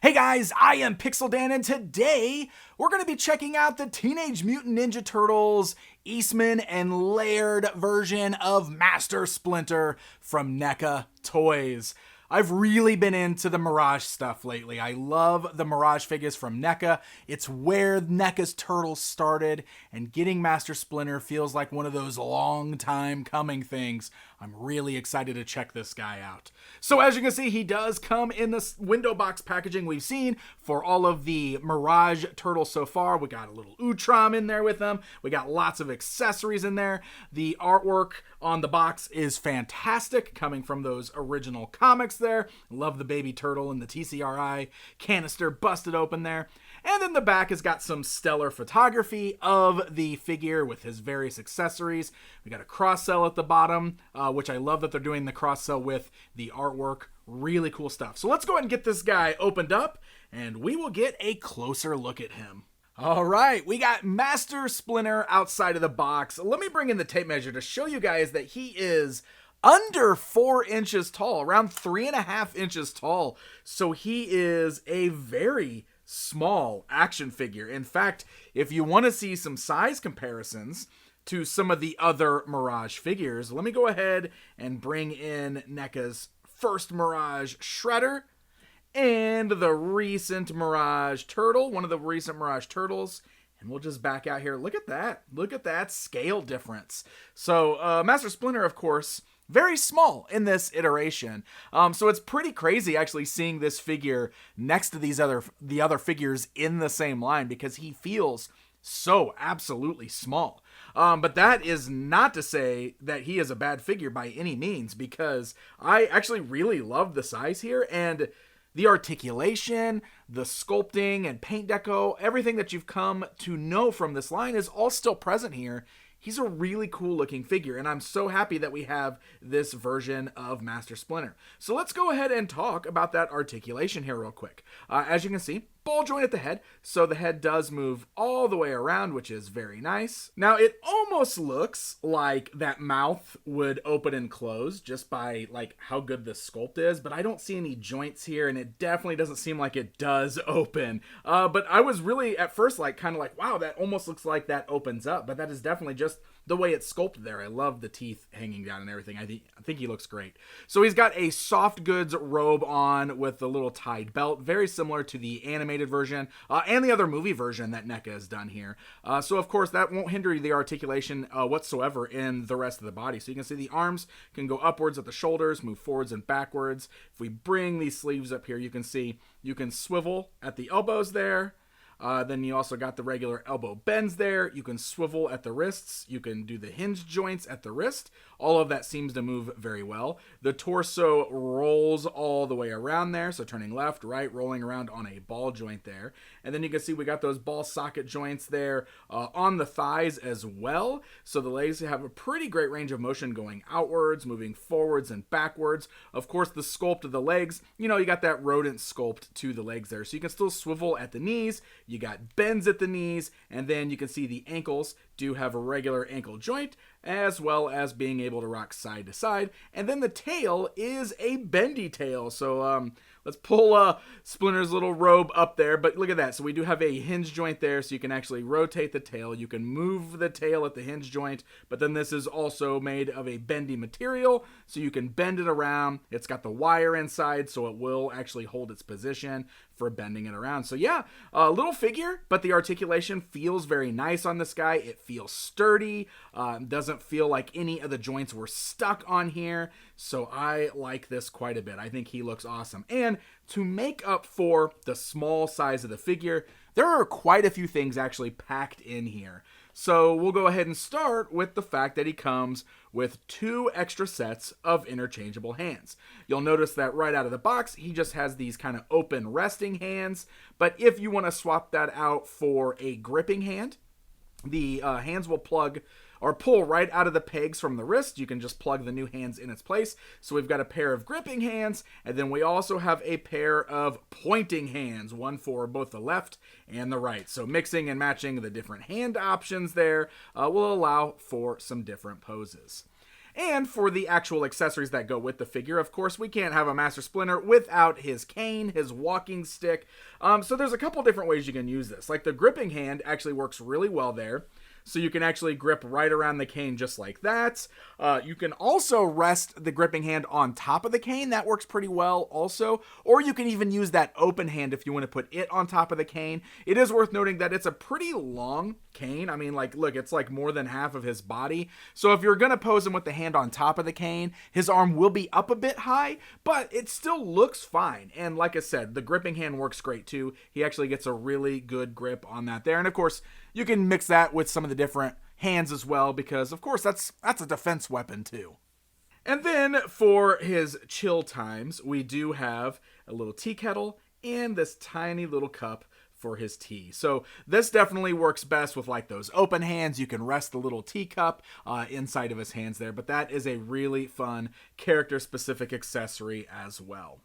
Hey guys, I am Pixel Dan, and today we're going to be checking out the Teenage Mutant Ninja Turtles Eastman and Laird version of Master Splinter from NECA Toys. I've really been into the Mirage stuff lately. I love the Mirage figures from NECA. It's where NECA's Turtles started, and getting Master Splinter feels like one of those long time coming things. I'm really excited to check this guy out. So as you can see, he does come in the window box packaging we've seen for all of the Mirage Turtles so far. We got a little utrom in there with them. We got lots of accessories in there. The artwork on the box is fantastic, coming from those original comics there. Love the baby turtle and the TCRI canister busted open there. And then the back has got some stellar photography of the figure with his various accessories. We got a cross-sell at the bottom, which I love that they're doing the cross-sell with the artwork. Really cool stuff. So let's go ahead and get this guy opened up, and we will get a closer look at him. All right, we got Master Splinter outside of the box. Let me bring in the tape measure to show you guys that he is under 4 inches tall, around 3.5 inches tall. So he is a very small action figure. In fact, if you want to see some size comparisons to some of the other Mirage figures, let me go ahead and bring in NECA's first Mirage Shredder and the recent Mirage Turtle, one of the recent Mirage Turtles. And we'll just back out here. Look at that. Look at that scale difference. So Master Splinter, of course, very small in this iteration. So it's pretty crazy actually seeing this figure next to the other figures in the same line, because he feels so absolutely small. But that is not to say that he is a bad figure by any means, because I actually really love the size here, and the articulation, the sculpting and paint deco, everything that you've come to know from this line is all still present here. He's a really cool looking figure, and I'm so happy that we have this version of Master Splinter. So let's go ahead and talk about that articulation here real quick. As you can see, ball joint at the head, so the head does move all the way around, which is very nice. Now, it almost looks like that mouth would open and close just by like how good the sculpt is, but I don't see any joints here, and it definitely doesn't seem like it does open. But I was really at first like kind of like, wow, that almost looks like that opens up, but that is definitely just the way it's sculpted there. I love the teeth hanging down and everything. I think he looks great. So he's got a soft goods robe on with the little tied belt, very similar to the animated version and the other movie version that NECA has done here. So of course that won't hinder the articulation whatsoever in the rest of the body. So you can see the arms can go upwards at the shoulders, move forwards and backwards. If we bring these sleeves up here, you can see you can swivel at the elbows there. Then you also got the regular elbow bends there. You can swivel at the wrists. You can do the hinge joints at the wrist. All of that seems to move very well. The torso rolls all the way around there. So turning left, right, rolling around on a ball joint there. And then you can see we got those ball socket joints there on the thighs as well. So the legs have a pretty great range of motion going outwards, moving forwards and backwards. Of course, the sculpt of the legs, you got that rodent sculpt to the legs there. So you can still swivel at the knees. You got bends at the knees, and then you can see the ankles do have a regular ankle joint, as well as being able to rock side to side. And then the tail is a bendy tail. So let's pull Splinter's little robe up there, but look at that. So we do have a hinge joint there, so you can actually rotate the tail. You can move the tail at the hinge joint, but then this is also made of a bendy material, so you can bend it around. It's got the wire inside, so it will actually hold its position for bending it around. So yeah, a little figure, but the articulation feels very nice on this guy. It feels sturdy, doesn't feel like any of the joints were stuck on here. So I like this quite a bit. I think he looks awesome. And to make up for the small size of the figure, there are quite a few things actually packed in here. So we'll go ahead and start with the fact that he comes with 2 extra sets of interchangeable hands. You'll notice that right out of the box, he just has these kind of open resting hands. But if you want to swap that out for a gripping hand, the hands will plug or pull right out of the pegs from the wrist. You can just plug the new hands in its place. So we've got a pair of gripping hands, and then we also have a pair of pointing hands, one for both the left and the right. So mixing and matching the different hand options there will allow for some different poses. And for the actual accessories that go with the figure, of course, we can't have a Master Splinter without his cane, his walking stick. So there's a couple different ways you can use this. Like the gripping hand actually works really well there. So you can actually grip right around the cane just like that. You can also rest the gripping hand on top of the cane. That works pretty well also. Or you can even use that open hand if you want to put it on top of the cane. It is worth noting that it's a pretty long cane. I mean, like, look, it's like more than half of his body. So if you're going to pose him with the hand on top of the cane, his arm will be up a bit high, but it still looks fine. And like I said, the gripping hand works great too. He actually gets a really good grip on that there. And of course, you can mix that with some of the different hands as well, because of course that's a defense weapon too. And then for his chill times, we do have a little tea kettle and this tiny little cup for his tea. So this definitely works best with like those open hands. You can rest the little teacup inside of his hands there, but that is a really fun character specific accessory as well.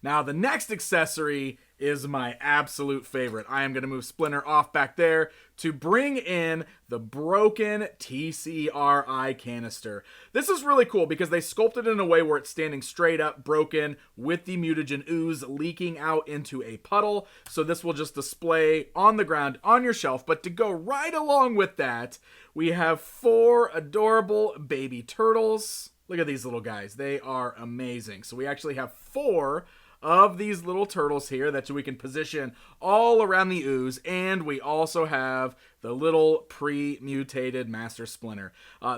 Now, the next accessory is my absolute favorite. I am going to move Splinter off back there to bring in the broken TCRI canister. This is really cool because they sculpted it in a way where it's standing straight up, broken, with the mutagen ooze leaking out into a puddle. So this will just display on the ground on your shelf. But to go right along with that, we have 4 adorable baby turtles. Look at these little guys. They are amazing. So we actually have 4 of these little turtles here that we can position all around the ooze, and we also have the little pre-mutated Master Splinter.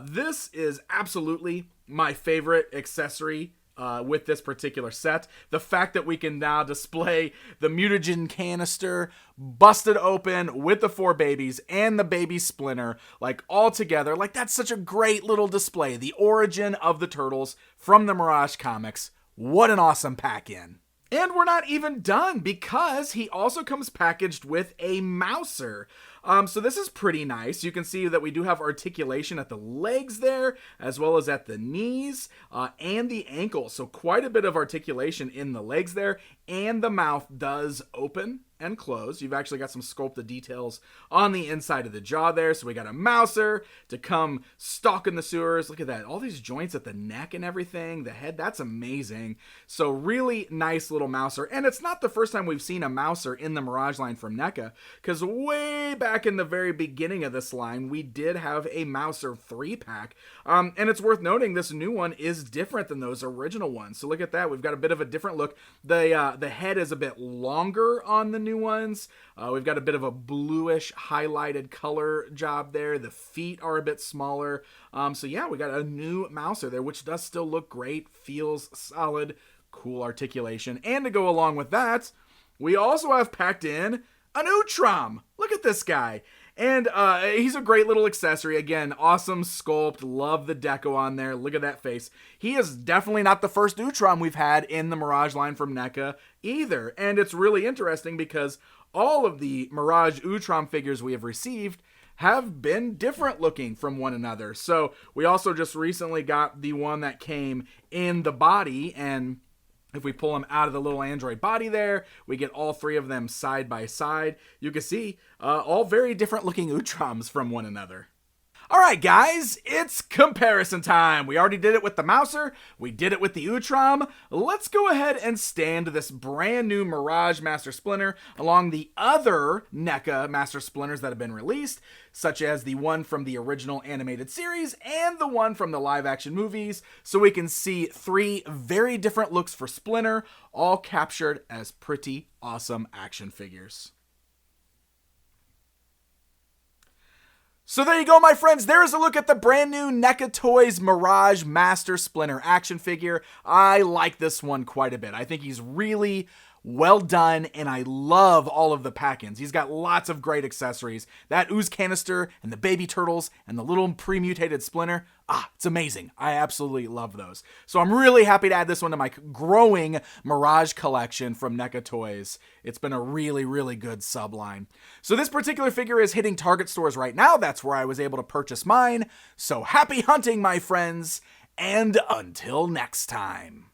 This is absolutely my favorite accessory with this particular set. The fact that we can now display the mutagen canister busted open with the 4 babies and the baby Splinter, like all together, like that's such a great little display. The origin of the turtles from the Mirage comics. What an awesome pack-in. And we're not even done because he also comes packaged with a mouser. So this is pretty nice. You can see that we do have articulation at the legs there, as well as at the knees and the ankles. So quite a bit of articulation in the legs there, and the mouth does open and close. You've actually got some sculpted details on the inside of the jaw there. So we got a mouser to come stalk in the sewers. Look at that. All these joints at the neck and everything. The head, that's amazing. So really nice little mouser. And it's not the first time we've seen a mouser in the Mirage line from NECA, because way back in the very beginning of this line, we did have a mouser 3-pack. And it's worth noting this new one is different than those original ones. So look at that. We've got a bit of a different look. The head is a bit longer on the new ones. We've got a bit of a bluish highlighted color job there. The feet are a bit smaller. So yeah, we got a new mouser there, which does still look great, feels solid, cool articulation. And to go along with that, we also have packed in a Neutron. Look at this guy. And he's a great little accessory. Again, awesome sculpt. Love the deco on there. Look at that face. He is definitely not the first Utrom we've had in the Mirage line from NECA either. And it's really interesting because all of the Mirage Utrom figures we have received have been different looking from one another. So we also just recently got the one that came in the body, and if we pull them out of the little android body there, we get all 3 of them side by side. You can see all very different looking Utroms from one another. All right, guys, it's comparison time. We already did it with the mouser. We did it with the Utrom. Let's go ahead and stand this brand new Mirage Master Splinter along the other NECA Master Splinters that have been released, such as the one from the original animated series and the one from the live action movies, so we can see 3 very different looks for Splinter, all captured as pretty awesome action figures. So there you go, my friends. There's a look at the brand new NECA Toys Mirage Master Splinter action figure. I like this one quite a bit. I think he's really well done, and I love all of the pack-ins. He's got lots of great accessories. That ooze canister and the baby turtles and the little pre-mutated Splinter. It's amazing. I absolutely love those. So I'm really happy to add this one to my growing Mirage collection from NECA Toys. It's been a really, really good subline. So this particular figure is hitting Target stores right now. That's where I was able to purchase mine. So happy hunting, my friends, and until next time.